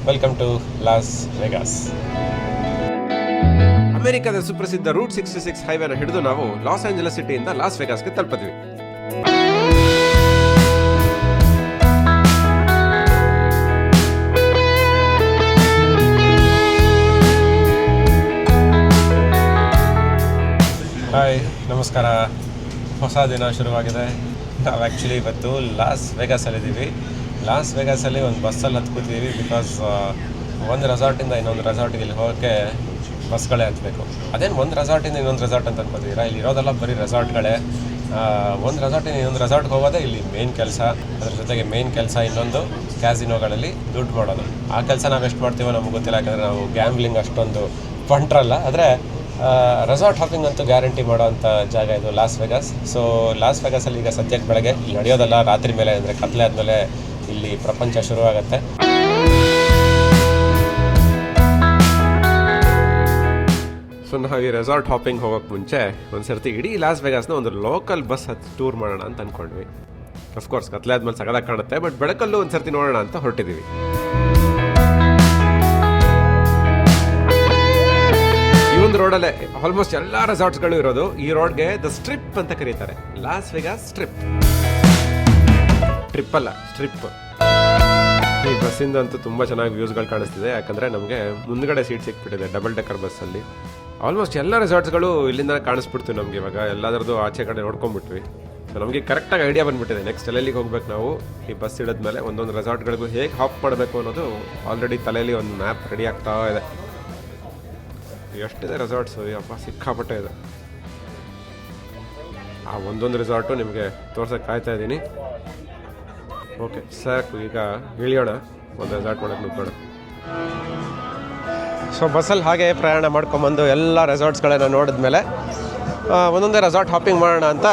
Welcome to loss Vegas. ಅಮೆರಿಕದ ಸುಪ್ರಸಿದ್ಧ root 66 ಹೈವೇನ ಹಿಡಿದು ನಾವು ಲಾಸ್ ಏಂಜಲಸ್ ಸಿಟಿಯಿಂದ ಲಾಸ್ ವೆಗಾಸ್ಗೆ ತಲುಪಿದ್ವಿ. ಹಾಯ್, ನಮಸ್ಕಾರ. ಹೊಸ ದಿನ ಶುರುವಾಗಿದೆ. ನಾವು ಆ್ಯಕ್ಚುಲಿ ಇವತ್ತು ಲಾಸ್ ವೆಗಾಸಲ್ಲಿದ್ದೀವಿ. ಲಾಸ್ ವೆಗಾಸಲ್ಲಿ ಒಂದು ಬಸ್ಸಲ್ಲಿ ಹತ್ಕೊತೀವಿ. ಬಿಕಾಸ್ ಒಂದು ರೆಸಾರ್ಟಿಂದ ಇನ್ನೊಂದು ರೆಸಾರ್ಟಿಗೆ ಇಲ್ಲಿ ಹೋಗೋಕ್ಕೆ ಬಸ್ಗಳೇ ಹತ್ತಬೇಕು. ಅದೇನು ಒಂದು ರೆಸಾರ್ಟಿಂದ ಇನ್ನೊಂದು ರೆಸಾರ್ಟ್ ಅಂತ ಅನ್ಕೋತೀರಾ? ಇಲ್ಲಿ ಇರೋದೆಲ್ಲ ಬರೀ ರೆಸಾರ್ಟ್ಗಳೇ. ಒಂದು ರೆಸಾರ್ಟಿಂದ ಇನ್ನೊಂದು ರೆಸಾರ್ಟ್ಗೆ ಹೋಗೋದೇ ಇಲ್ಲಿ ಮೇನ್ ಕೆಲಸ. ಅದ್ರ ಜೊತೆಗೆ ಮೇನ್ ಕೆಲಸ ಇನ್ನೊಂದು ಕ್ಯಾಸಿನೋಗಳಲ್ಲಿ ದುಡ್ಡು ಮಾಡೋದು. ಆ ಕೆಲಸ ನಾವು ಎಷ್ಟು ಮಾಡ್ತೀವೋ ನಮ್ಗೆ ಗೊತ್ತಿಲ್ಲ, ಯಾಕಂದರೆ ನಾವು ಗ್ಯಾಮ್ಲಿಂಗ್ ಅಷ್ಟೊಂದು ಪಂಟ್ರಲ್ಲ. ಆದರೆ ರೆಸಾರ್ಟ್ ಹಾಪಿಂಗ್ ಅಂತೂ ಗ್ಯಾರಂಟಿ ಮಾಡೋವಂಥ ಜಾಗ ಇದು ಲಾಸ್ ವೆಗಾಸ್. ಸೊ ಲಾಸ್ ವೆಗಾಸಲ್ಲಿ ಈಗ ಸದ್ಯಕ್ಕೆ ಬೆಳಗ್ಗೆ ಇಲ್ಲಿ ನಡೆಯೋದಲ್ಲ, ರಾತ್ರಿ ಮೇಲೆ ಅಂದರೆ ಕತ್ಲೆ ಆದಮೇಲೆ ಇಲ್ಲಿ ಪ್ರಪಂಚ ಶುರುವಾಗುತ್ತೆ. ಸೊ ನಾವು ಈ ರೆಸಾರ್ಟ್ ಹಾಪಿಂಗ್ ಹೋಗೋಕ್ಕೆ ಮುಂಚೆ ಒಂದು ಸರ್ತಿ ಇಡೀ ಲಾಸ್ ವೆಗಾಸ್ನ ಒಂದು ಲೋಕಲ್ ಬಸ್ ಹತ್ತಿ ಟೂರ್ ಮಾಡೋಣ ಅಂತ ಅಂದ್ಕೊಂಡ್ವಿ. ಅಫ್ಕೋರ್ಸ್ ಕತ್ಲೆ ಆದ್ಮೇಲೆ ಸಗದಾಗಿ ಕಾಣುತ್ತೆ, ಬಟ್ ಬೆಳಕಲ್ಲೂ ಒಂದು ಸರ್ತಿ ನೋಡೋಣ ಅಂತ ಹೊರಟಿದ್ದೀವಿ. ಈ ಒಂದು ರೋಡಲ್ಲೇ ಆಲ್ಮೋಸ್ಟ್ ಎಲ್ಲ ರೆಸಾರ್ಟ್ಸ್ಗಳು ಇರೋದು. ಈ ರೋಡ್ಗೆ ದ ಸ್ಟ್ರಿಪ್ ಅಂತ ಕರೀತಾರೆ. Loss Vegas strip. ಟ್ರಿಪ್ ಅಲ್ಲ, ಸ್ಟ್ರಿಪ್. ಈ ಬಸ್ಸಿಂದ ಅಂತೂ ತುಂಬ ಚೆನ್ನಾಗಿ ವ್ಯೂಸ್ಗಳು ಕಾಣಿಸ್ತಿದೆ, ಯಾಕಂದರೆ ನಮಗೆ ಮುಂದ್ಗಡೆ ಸೀಟ್ ಸಿಕ್ಬಿಟ್ಟಿದೆ ಡಬಲ್ ಡೆಕ್ಕರ್ ಬಸ್ಸಲ್ಲಿ. ಆಲ್ಮೋಸ್ಟ್ ಎಲ್ಲ ರೆಸಾರ್ಟ್ಸ್ಗಳು ಇಲ್ಲಿಂದ ಕಾಣಿಸ್ಬಿಡ್ತೀವಿ ನಮಗೆ. ಇವಾಗ ಎಲ್ಲದರದ್ದು ಆಚೆ ಕಡೆ ನೋಡ್ಕೊಂಡ್ಬಿಟ್ವಿ. ಸೊ ನಮಗೆ ಕರೆಕ್ಟಾಗಿ ಐಡಿಯಾ ಬಂದುಬಿಟ್ಟಿದೆ ನೆಕ್ಸ್ಟ್ ಎಲ್ಲೆಲ್ಲಿಗೆ ಹೋಗ್ಬೇಕು ನಾವು. ಈ ಬಸ್ ಇಳಿದ್ಮೇಲೆ ಒಂದೊಂದು ರೆಸಾರ್ಟ್ಗಳಿಗೂ ಹೇಗೆ ಹಾಪ್ ಮಾಡಬೇಕು ಅನ್ನೋದು ಆಲ್ರೆಡಿ ತಲೆಯಲ್ಲಿ ಒಂದು ಮ್ಯಾಪ್ ರೆಡಿ ಆಗ್ತಾ ಇದೆ. ಎಷ್ಟಿದೆ ರೆಸಾರ್ಟ್ಸು, ಯಪ್ಪ ಸಿಕ್ಕಾಪಟ್ಟೆ ಇದೆ. ಆ ಒಂದೊಂದು ರೆಸಾರ್ಟು ನಿಮಗೆ ತೋರ್ಸೋಕ್ಕೆ ಕಾಯ್ತಾ ಇದ್ದೀನಿ. ಓಕೆ ಸಾಕು, ಈಗ ಇಳಿಯೋಣ, ಒಂದು ರೆಸಾರ್ಟ್ ಮಾಡೋಕ್ಕೆ ನುಗ್ಗೋಣ. ಸೊ ಬಸ್ಸಲ್ಲಿ ಹಾಗೆ ಪ್ರಯಾಣ ಮಾಡ್ಕೊಂಬಂದು ಎಲ್ಲ ರೆಸಾರ್ಟ್ಸ್ಗಳನ್ನ ನೋಡಿದ್ಮೇಲೆ ಒಂದೊಂದೇ ರೆಸಾರ್ಟ್ ಹಾಪಿಂಗ್ ಮಾಡೋಣ ಅಂತ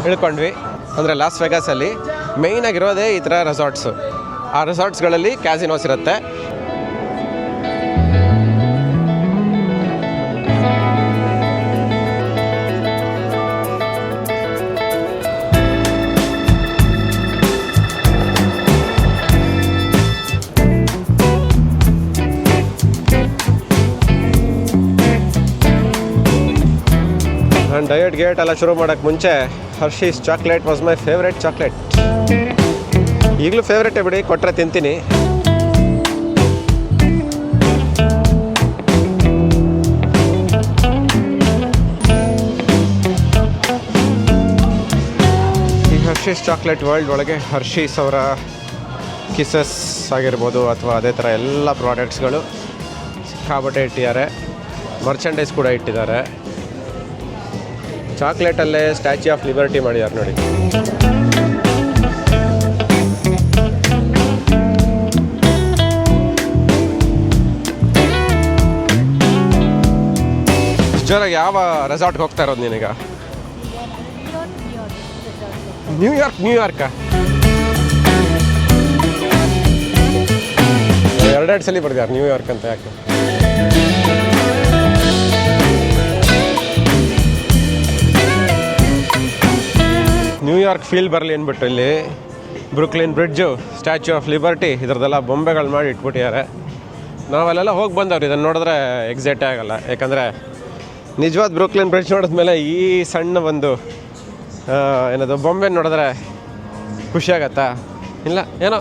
ಇಳ್ಕೊಂಡ್ವಿ. ಅಂದರೆ ಲಾಸ್ ವೆಗಾಸಲ್ಲಿ ಮೇಯ್ನಾಗಿರೋದೇ ಈ ಥರ ರೆಸಾರ್ಟ್ಸು. ಆ ರೆಸಾರ್ಟ್ಸ್ಗಳಲ್ಲಿ ಕ್ಯಾಸಿನೋಸ್ ಇರುತ್ತೆ. ನಾನು ಡಯಟ್ ಗೇಟ್ ಎಲ್ಲ ಶುರು ಮಾಡೋಕ್ಕೆ ಮುಂಚೆ Hershey's chocolate was my favourite chocolate. ಈಗಲೂ ಫೇವ್ರೇಟೇ ಬಿಡಿ, ಕೊಟ್ಟರೆ ತಿಂತೀನಿ. ಈ ಹರ್ಷೀಸ್ ಚಾಕ್ಲೇಟ್ ವರ್ಲ್ಡ್ ಒಳಗೆ ಹರ್ಷೀಸ್ ಅವರ ಕಿಸಸ್ ಆಗಿರ್ಬೋದು ಅಥವಾ ಅದೇ ಥರ ಎಲ್ಲ ಪ್ರಾಡಕ್ಟ್ಸ್ಗಳು ಸಿಕ್ಕಾಬಟ್ಟೆ ಇಟ್ಟಿದ್ದಾರೆ. ಮರ್ಚಂಡೈಸ್ ಕೂಡ ಇಟ್ಟಿದ್ದಾರೆ. ಚಾಕ್ಲೇಟಲ್ಲೇ ಸ್ಟ್ಯಾಚ್ಯೂ ಆಫ್ ಲಿಬರ್ಟಿ ಮಾಡಿದ್ದಾರೆ ನೋಡಿ. ಜೋರಾಗಿ ಯಾವ ರೆಸಾರ್ಟ್ಗೆ ಹೋಗ್ತಾ ಇರೋದು ನೀನೀಗ? ನ್ಯೂಯಾರ್ಕಾ? ಎರಡೆರಡು ಸಲ ಬರ್ದಿದ್ದಾರೆ ನ್ಯೂಯಾರ್ಕ್ ಅಂತ. ಯಾಕೆ? ನ್ಯೂಯಾರ್ಕ್ ಫೀಲ್ ಬರಲಿ ಅಂದ್ಬಿಟ್ಟು ಇಲ್ಲಿ Brooklyn bridge, Statue of Liberty ಇದರದೆಲ್ಲ ಬೊಂಬೆಗಳು ಮಾಡಿ ಇಟ್ಬಿಟ್ಟಿದ್ದಾರೆ. ನಾವಲ್ಲೆಲ್ಲ ಹೋಗಿ ಬಂದವ್ರು, ಇದನ್ನು ನೋಡಿದ್ರೆ ಎಕ್ಸೈಟೇ ಆಗೋಲ್ಲ. ಯಾಕಂದರೆ ನಿಜವಾದ ಬ್ರುಕ್ಲಿನ್ ಬ್ರಿಡ್ಜ್ ನೋಡಿದ್ಮೇಲೆ ಈ ಸಣ್ಣ ಒಂದು ಏನದು ಬೊಂಬೆ ನೋಡಿದ್ರೆ ಖುಷಿಯಾಗತ್ತಾ? ಇಲ್ಲ, ಏನೋ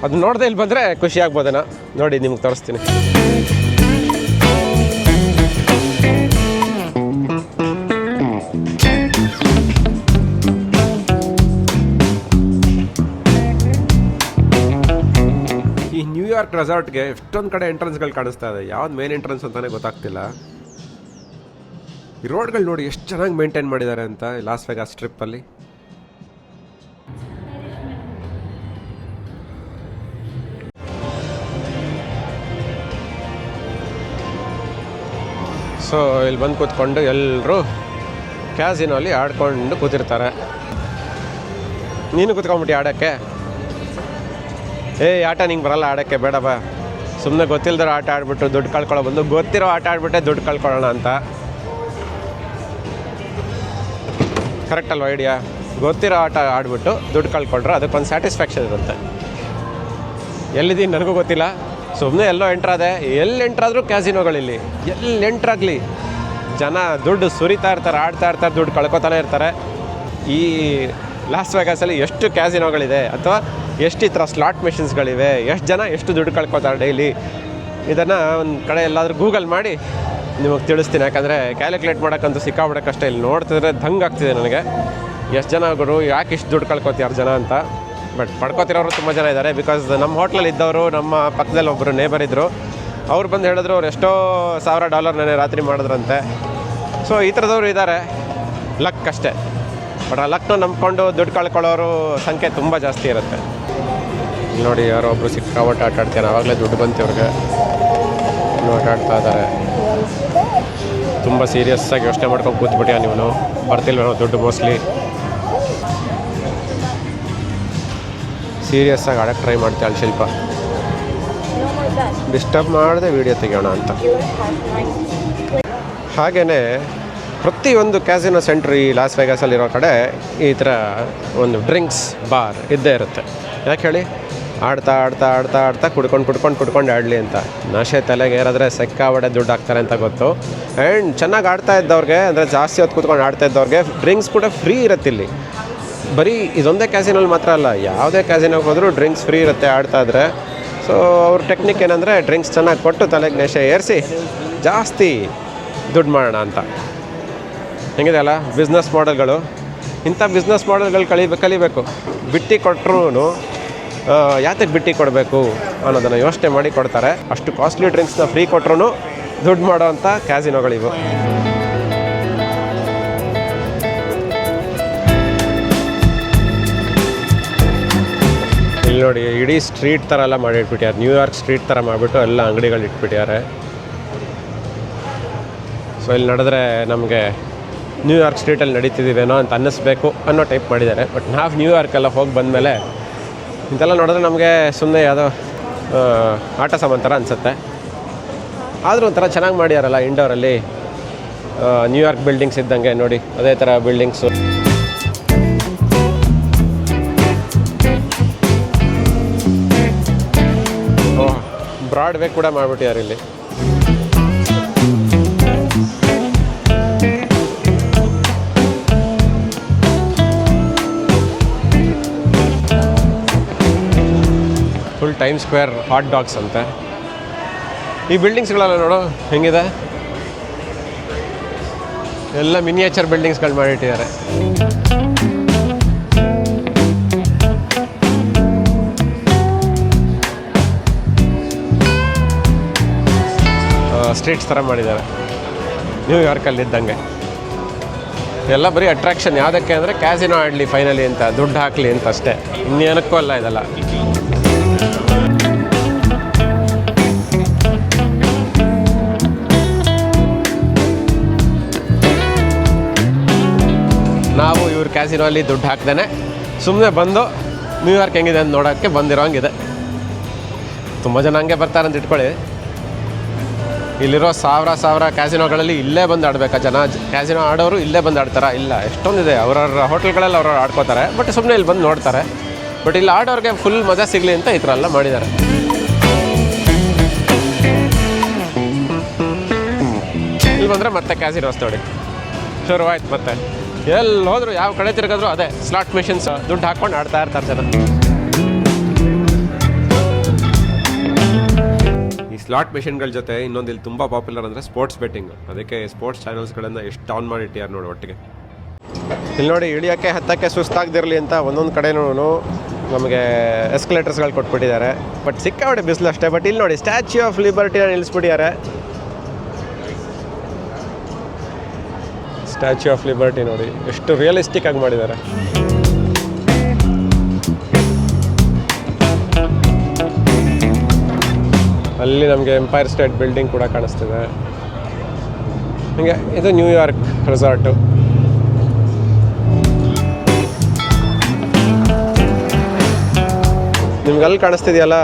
ಅದು ನೋಡದೆ ಇಲ್ಲಿ ಬಂದರೆ ಖುಷಿ ಆಗ್ಬೋದೇನೋ. ನೋಡಿ ನಿಮ್ಗೆ ತೋರಿಸ್ತೀನಿ. ನ್ಯೂಯಾರ್ಕ್ ರೆಸಾರ್ಟ್ಗೆ ಎಷ್ಟೊಂದು ಕಡೆ ಎಂಟ್ರೆನ್ಸ್ಗಳು ಕಾಣಿಸ್ತಾ ಇದೆ. ಯಾವ್ದು ಮೇನ್ ಎಂಟ್ರೆನ್ಸ್ ಅಂತಲೇ ಗೊತ್ತಾಗ್ತಿಲ್ಲ. ಈ ರೋಡ್ಗಳು ನೋಡಿ ಎಷ್ಟು ಚೆನ್ನಾಗಿ ಮೇಂಟೈನ್ ಮಾಡಿದ್ದಾರೆ ಅಂತ ಲಾಸ್ ವೆಗಾಸ್ ಟ್ರಿಪ್ಪಲ್ಲಿ. ಸೊ ಇಲ್ಲಿ ಬಂದು ಕೂತ್ಕೊಂಡು ಎಲ್ಲರೂ ಕ್ಯಾಸಿನೋಲ್ಲಿ ಆಡ್ಕೊಂಡು ಕೂತಿರ್ತಾರೆ. ನೀನು ಕೂತ್ಕೊಂಡ್ಬಿಟ್ಟು ಆಡೋಕ್ಕೆ? ಆಟ ನಿಂಗೆ ಬರಲ್ಲ ಆಡೋಕ್ಕೆ, ಬೇಡ ಬಾ. ಸುಮ್ಮನೆ ಗೊತ್ತಿಲ್ಲದಿರೋ ಆಟ ಆಡ್ಬಿಟ್ಟು ದುಡ್ಡು ಕಳ್ಕೊಳ್ಳೋ ಬಂದು ಗೊತ್ತಿರೋ ಆಟ ಆಡ್ಬಿಟ್ಟೆ ದುಡ್ಡು ಕಳ್ಕೊಳ್ಳೋಣ ಅಂತ. ಕರೆಕ್ಟ್ ಅಲ್ವಾ ಐಡಿಯಾ? ಗೊತ್ತಿರೋ ಆಟ ಆಡ್ಬಿಟ್ಟು ದುಡ್ಡು ಕಳ್ಕೊಂಡ್ರೆ ಅದಕ್ಕೊಂದು ಸ್ಯಾಟಿಸ್ಫ್ಯಾಕ್ಷನ್ ಇರುತ್ತೆ. ಎಲ್ಲಿದ್ದೀನಿ ನನಗೂ ಗೊತ್ತಿಲ್ಲ, ಸುಮ್ಮನೆ ಎಲ್ಲೋ ಎಂಟ್ರಾದೆ, ಎಲ್ಲಿ ಎಂಟ್ರಾದರೂ ಕ್ಯಾಸಿನೋಗಳಿಲ್ಲಿ, ಎಲ್ಲಿ ಎಂಟ್ರಾಗಲಿ ಜನ ದುಡ್ಡು ಸುರಿತಾ ಇರ್ತಾರೆ, ಆಡ್ತಾ ಇರ್ತಾರೆ, ದುಡ್ಡು ಕಳ್ಕೊತಾನೆ ಇರ್ತಾರೆ. ಈ ಲಾಸ್ ವೇಗಾಸಲ್ಲಿ ಎಷ್ಟು ಕ್ಯಾಸಿನೋಗಳಿದೆ ಅಥವಾ ಎಷ್ಟು ಈ ಥರ ಸ್ಲಾಟ್ ಮೆಷಿನ್ಸ್ಗಳಿವೆ, ಎಷ್ಟು ಜನ ಎಷ್ಟು ದುಡ್ಡು ಕಳ್ಕೊತಾರೆ ಡೈಲಿ, ಇದನ್ನು ಒಂದು ಕಡೆ ಎಲ್ಲಾದರೂ ಗೂಗಲ್ ಮಾಡಿ ನಿಮಗೆ ತಿಳಿಸ್ತೀನಿ. ಯಾಕಂದರೆ ಕ್ಯಾಲ್ಕುಲೇಟ್ ಮಾಡೋಕ್ಕಂತೂ ಸಿಕ್ಕಾಬಿಡೋ ಕಷ್ಟ. ಇಲ್ಲಿ ನೋಡ್ತಿದ್ರೆ ದಂಗೆ ಆಗ್ತಿದೆ ನನಗೆ. ಎಷ್ಟು ಜನ ಗುರು ಯಾಕೆ ಇಷ್ಟು ದುಡ್ಡು ಕಳ್ಕೊತಾರೆ ಜನ ಅಂತ. ಬಟ್ ಪಡ್ಕೊತಿರೋರು ತುಂಬ ಜನ ಇದ್ದಾರೆ. ಬಿಕಾಸ್ ನಮ್ಮ ಹೋಟ್ಲಲ್ಲಿ ಇದ್ದವರು, ನಮ್ಮ ಪಕ್ಕದಲ್ಲಿ ಒಬ್ಬರು ನೇಬರ್ ಇದ್ದರು, ಅವ್ರು ಬಂದು ಹೇಳಿದ್ರು ಅವ್ರು ಎಷ್ಟೋ $1000 ನೆನೆ ರಾತ್ರಿ ಮಾಡಿದ್ರಂತೆ. ಸೊ ಈ ಥರದವ್ರು ಇದ್ದಾರೆ, ಲಕ್ ಅಷ್ಟೇ. ಬಟ್ ಆ ಲಕ್ನ ನಂಬ್ಕೊಂಡು ದುಡ್ಡು ಕಳ್ಕೊಳ್ಳೋರು ಸಂಖ್ಯೆ ತುಂಬ ಜಾಸ್ತಿ ಇರುತ್ತೆ. ಇಲ್ಲಿ ನೋಡಿ ಯಾರೋ ಒಬ್ಬರು ಸಿಕ್ಕಾಪಟ್ಟೆ ಆಟ ಆಡ್ತಾರೆ. ಆವಾಗಲೇ ದುಡ್ಡು ಬಂತು ಇವ್ರಿಗೆ, ಇನ್ನೂ ಆಟ ಆಡ್ತಾ ಇದ್ದಾರೆ. ತುಂಬ ಸೀರಿಯಸ್ಸಾಗಿ ಯೋಚನೆ ಮಾಡ್ಕೊಂಡು ಕೂತ್ಬಿಟ್ಯಾ ನೀವು, ಬರ್ತಿಲ್ವೇನೋ ದುಡ್ಡು ಮೋಸ್ಟ್ಲಿ. ಸೀರಿಯಸ್ಸಾಗಿ ಆಡೋಕ್ಕೆ ಟ್ರೈ ಮಾಡ್ತಾಳೆ ಶಿಲ್ಪ. ಡಿಸ್ಟರ್ಬ್ ಮಾಡದೆ ವೀಡಿಯೋ ತೆಗೆಯೋಣ ಅಂತ. ಹಾಗೆಯೇ ಪ್ರತಿಯೊಂದು ಕ್ಯಾಸಿನೋ ಸೆಂಟ್ರ್ ಈ ಲಾಸ್ ವೇಗಾಸಲ್ಲಿರೋ ಕಡೆ ಈ ಥರ ಒಂದು ಡ್ರಿಂಕ್ಸ್ ಬಾರ್ ಇದ್ದೇ ಇರುತ್ತೆ. ಯಾಕೆ ಹೇಳಿ, ಆಡ್ತಾ ಆಡ್ತಾ ಆಡ್ತಾ ಆಡ್ತಾ ಕುಡ್ಕೊಂಡು ಆಡಲಿ ಅಂತ. ನಶೆ ತಲೆಗೆ ಏರಾದರೆ ಸಿಕ್ಕಾಪಟ್ಟೆ ದುಡ್ಡು ಹಾಕ್ತಾರೆ ಅಂತ ಗೊತ್ತು. ಆ್ಯಂಡ್ ಚೆನ್ನಾಗಿ ಆಡ್ತಾ ಇದ್ದವ್ರಿಗೆ, ಅಂದರೆ ಜಾಸ್ತಿ ಹೊತ್ತು ಕೂತ್ಕೊಂಡು ಆಡ್ತಾ ಇದ್ದವ್ರಿಗೆ ಡ್ರಿಂಕ್ಸ್ ಕೂಡ ಫ್ರೀ ಇರುತ್ತೆ ಇಲ್ಲಿ. ಬರೀ ಇದೊಂದೇ ಕ್ಯಾಸಿನಲ್ಲಿ ಮಾತ್ರ ಅಲ್ಲ, ಯಾವುದೇ ಕ್ಯಾಸಿನೋಗೆ ಹೋದರೂ ಡ್ರಿಂಕ್ಸ್ ಫ್ರೀ ಇರುತ್ತೆ ಆಡ್ತಾ ಇದ್ರೆ. ಸೊ ಅವ್ರ ಟೆಕ್ನಿಕ್ ಏನಂದರೆ ಡ್ರಿಂಕ್ಸ್ ಚೆನ್ನಾಗಿ ಕೊಟ್ಟು ತಲೆಗೆ ನಶೆ ಏರಿಸಿ ಜಾಸ್ತಿ ದುಡ್ಡು ಮಾಡೋಣ ಅಂತ. ಹೆಂಗಿದೆ ಅಲ್ಲ ಬಿಸ್ನೆಸ್ ಮಾಡೆಲ್ಗಳು. ಇಂಥ ಬಿಸ್ನೆಸ್ ಮಾಡೆಲ್ಗಳು ಕಲಿಬೇಕು. ಬಿಟ್ಟು ಕೊಟ್ಟರು ಯಾತಕ್ಕೆ ಬಿಟ್ಟು ಕೊಡಬೇಕು ಅನ್ನೋದನ್ನು ಯೋಚನೆ ಮಾಡಿ ಕೊಡ್ತಾರೆ. ಅಷ್ಟು ಕಾಸ್ಟ್ಲಿ ಡ್ರಿಂಕ್ಸ್ನ ಫ್ರೀ ಕೊಟ್ಟರು ದುಡ್ಡು ಮಾಡೋವಂಥ ಕ್ಯಾಸಿನೋಗಳಿವು. ಇಲ್ಲಿ ನೋಡಿ, ಇಡೀ ಸ್ಟ್ರೀಟ್ ಥರ ಎಲ್ಲ ಮಾಡಿಟ್ಬಿಟ್ಟಾರೆ. ನ್ಯೂಯಾರ್ಕ್ ಸ್ಟ್ರೀಟ್ ಥರ ಮಾಡಿಬಿಟ್ಟು ಎಲ್ಲ ಅಂಗಡಿಗಳು ಇಟ್ಬಿಟ್ಟಿದ್ದಾರೆ. ಸೊ ಇಲ್ಲಿ ನಡೆದ್ರೆ ನಮಗೆ ನ್ಯೂಯಾರ್ಕ್ ಸ್ಟ್ರೀಟಲ್ಲಿ ನಡೀತಿದ್ದೀವೇನೋ ಅಂತ ಅನ್ನಿಸ್ಬೇಕು ಅನ್ನೋ ಟೈಪ್ ಮಾಡಿದ್ದಾರೆ. ಬಟ್ ನಾವು ನ್ಯೂಯಾರ್ಕೆಲ್ಲ ಹೋಗಿ ಬಂದಮೇಲೆ ಇಂತೆಲ್ಲ ನೋಡಿದ್ರೆ ನಮಗೆ ಸುಮ್ಮನೆ ಯಾವುದೋ ಆಟ ಸಾಮಾನು ಥರ ಅನಿಸುತ್ತೆ. ಆದರೂ ಒಂಥರ ಚೆನ್ನಾಗಿ ಮಾಡ್ಯಾರಲ್ಲ ಇಂಡೋರಲ್ಲಿ. ನ್ಯೂಯಾರ್ಕ್ ಬಿಲ್ಡಿಂಗ್ಸ್ ಇದ್ದಂಗೆ ನೋಡಿ, ಅದೇ ಥರ ಬಿಲ್ಡಿಂಗ್ಸು. ಬ್ರಾಡ್ವೇ ಕೂಡ ಮಾಡಿಬಿಟ್ಟಿದ್ದಾರೆ ಇಲ್ಲಿ. Full time square hot dogs ಅಂತೆ. ಈ ಬಿಲ್ಡಿಂಗ್ಸ್ಗಳೆಲ್ಲ ನೋಡು ಹೆಂಗಿದೆ, ಎಲ್ಲ ಮಿನಿಯೇಚರ್ ಬಿಲ್ಡಿಂಗ್ಸ್ಗಳು ಮಾಡಿಟ್ಟಿದ್ದಾರೆ. ಸ್ಟ್ರೀಟ್ಸ್ ಥರ ಮಾಡಿದ್ದಾರೆ ನ್ಯೂಯಾರ್ಕಲ್ಲಿ ಇದ್ದಂಗೆ. ಎಲ್ಲ ಬರೀ ಅಟ್ರಾಕ್ಷನ್. ಯಾವುದಕ್ಕೆ ಅಂದರೆ ಕ್ಯಾಸಿನೋ ಆಡಲಿ ಫೈನಲಿ ಅಂತ, ದುಡ್ಡು ಹಾಕಲಿ ಅಂತ ಅಷ್ಟೇ, ಇನ್ನೇನಕ್ಕೂ ಅಲ್ಲ ಇದೆಲ್ಲ. ನಾವು ಇವ್ರ ಕ್ಯಾಸಿನೋ ಅಲ್ಲಿ ದುಡ್ಡು ಹಾಕ್ದೇ ಸುಮ್ಮನೆ ಬಂದು ನ್ಯೂಯಾರ್ಕ್ ಹೆಂಗಿದೆ ಅಂತ ನೋಡೋಕ್ಕೆ ಬಂದಿರೋಂಗಿದೆ. ತುಂಬ ಜನ ಹಂಗೆ ಬರ್ತಾರಂತ ಇಟ್ಕೊಳ್ಳಿ. ಇಲ್ಲಿರೋ ಸಾವಿರ ಕ್ಯಾಸಿನೋಗಳಲ್ಲಿ ಇಲ್ಲೇ ಬಂದು ಆಡಬೇಕಾ ಜನ? ಕ್ಯಾಸಿನೋ ಆಡೋರು ಇಲ್ಲೇ ಬಂದು ಆಡ್ತಾರಾ? ಇಲ್ಲ, ಎಷ್ಟೊಂದಿದೆ. ಅವ್ರವ್ರ ಹೋಟೆಲ್ಗಳಲ್ಲಿ ಅವ್ರವ್ರು ಆಡ್ಕೋತಾರೆ, ಬಟ್ ಸುಮ್ಮನೆ ಇಲ್ಲಿ ಬಂದು ನೋಡ್ತಾರೆ. ಬಟ್ ಇಲ್ಲಿ ಆಡೋರಿಗೆ ಫುಲ್ ಮಜಾ ಸಿಗಲಿ ಅಂತ ಈ ಥರ ಎಲ್ಲ ಮಾಡಿದ್ದಾರೆ. ಇಲ್ಲಿ ಬಂದರೆ ಮತ್ತೆ ಕ್ಯಾಸಿನೋಸ್ ನೋಡಿ ಶುರುವಾಯ್ತು. ಮತ್ತೆ ಎಲ್ಲಿ ಹೋದ್ರು, ಯಾವ ಕಡೆ ತಿರುಗಿದ್ರು ಅದೇ ಸ್ಲಾಟ್ ಮೆಷಿನ್ಸ್, ದುಡ್ಡು ಹಾಕ್ಕೊಂಡು ಆಡ್ತಾ ಇರ್ತಾರೆ ಜನ. ಈ ಸ್ಲಾಟ್ ಮೆಷಿನ್ಗಳ ಜೊತೆ ಇನ್ನೊಂದು ಇಲ್ಲಿ ತುಂಬ ಪಾಪ್ಯುಲರ್ ಅಂದರೆ ಸ್ಪೋರ್ಟ್ಸ್ ಬೆಟ್ಟಿಂಗ್. ಅದಕ್ಕೆ ಸ್ಪೋರ್ಟ್ಸ್ ಚಾನಲ್ಸ್ಗಳನ್ನು ಎಷ್ಟು ಆನ್ ಮಾಡಿಟ್ಟಿದ್ದಾರೆ ನೋಡಿ ಒಟ್ಟಿಗೆ. ಇಲ್ಲಿ ನೋಡಿ, ಇಳಿಯೋಕ್ಕೆ ಹತ್ತಕ್ಕೆ ಸುಸ್ತಾಗದಿರಲಿ ಅಂತ ಒಂದೊಂದು ಕಡೆನೂ ನಮಗೆ ಎಸ್ಕಲೇಟರ್ಸ್ಗಳು ಕೊಟ್ಬಿಟ್ಟಿದ್ದಾರೆ. ಬಟ್ ಸಿಕ್ಕಾಪಟ್ಟೆ ಬಿಸಿಲು ಅಷ್ಟೇ. ಬಟ್ ಇಲ್ಲಿ ನೋಡಿ, ಸ್ಟ್ಯಾಚ್ಯೂ ಆಫ್ ಲಿಬರ್ಟಿನ ನಿಲ್ಲಿಸ್ಬಿಟ್ಟಿದ್ದಾರೆ. ಸ್ಟ್ಯಾಚ್ಯೂ ಆಫ್ ಲಿಬರ್ಟಿ ನೋಡಿ ಎಷ್ಟು ರಿಯಲಿಸ್ಟಿಕ್ ಆಗಿ ಮಾಡಿದ್ದಾರೆ. ಅಲ್ಲಿ ನಮಗೆ ಎಂಪೈರ್ ಸ್ಟೇಟ್ ಬಿಲ್ಡಿಂಗ್ ಕೂಡ ಕಾಣಿಸ್ತಿದೆ. ಹೀಗೆ ಇದು ನ್ಯೂಯಾರ್ಕ್ ರೆಸಾರ್ಟು. ನಿಮ್ಗೆ ಅಲ್ಲಿ ಕಾಣಿಸ್ತಿದೆಯಲ್ಲ,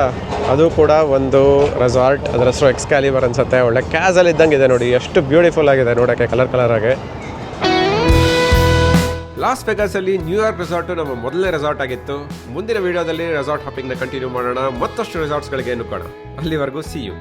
ಅದು ಕೂಡ ಒಂದು ರೆಸಾರ್ಟ್. ಅದರ ಹೆಸರು ಎಕ್ಸ್ಕ್ಯಾಲಿಬರ್ ಅನ್ಸುತ್ತೆ. ಒಳ್ಳೆ ಕ್ಯಾಸಲ್ ಇದ್ದಂಗೆ ಇದೆ ನೋಡಿ, ಎಷ್ಟು ಬ್ಯೂಟಿಫುಲ್ ಆಗಿದೆ ನೋಡೋಕ್ಕೆ, ಕಲರ್ ಆಗಿ. ಲಾಸ್ ವೆಗಾಸಲ್ಲಿ ನ್ಯೂಯಾರ್ಕ್ ರೆಸಾರ್ಟು ನಮ್ಮ ಮೊದಲನೇ ರೆಸಾರ್ಟ್ ಆಗಿತ್ತು. ಮುಂದಿನ ವಿಡಿಯೋದಲ್ಲಿ ರೆಸಾರ್ಟ್ ಹಾಪಿಂಗ್ನ ಕಂಟಿನ್ಯೂ ಮಾಡೋಣ, ಮತ್ತಷ್ಟು ರೆಸಾರ್ಟ್ಸ್ಗಳಿಗೆ ನುಗ್ಗೋಣ. ಅಲ್ಲಿವರೆಗೂ ಸಿ ಯು.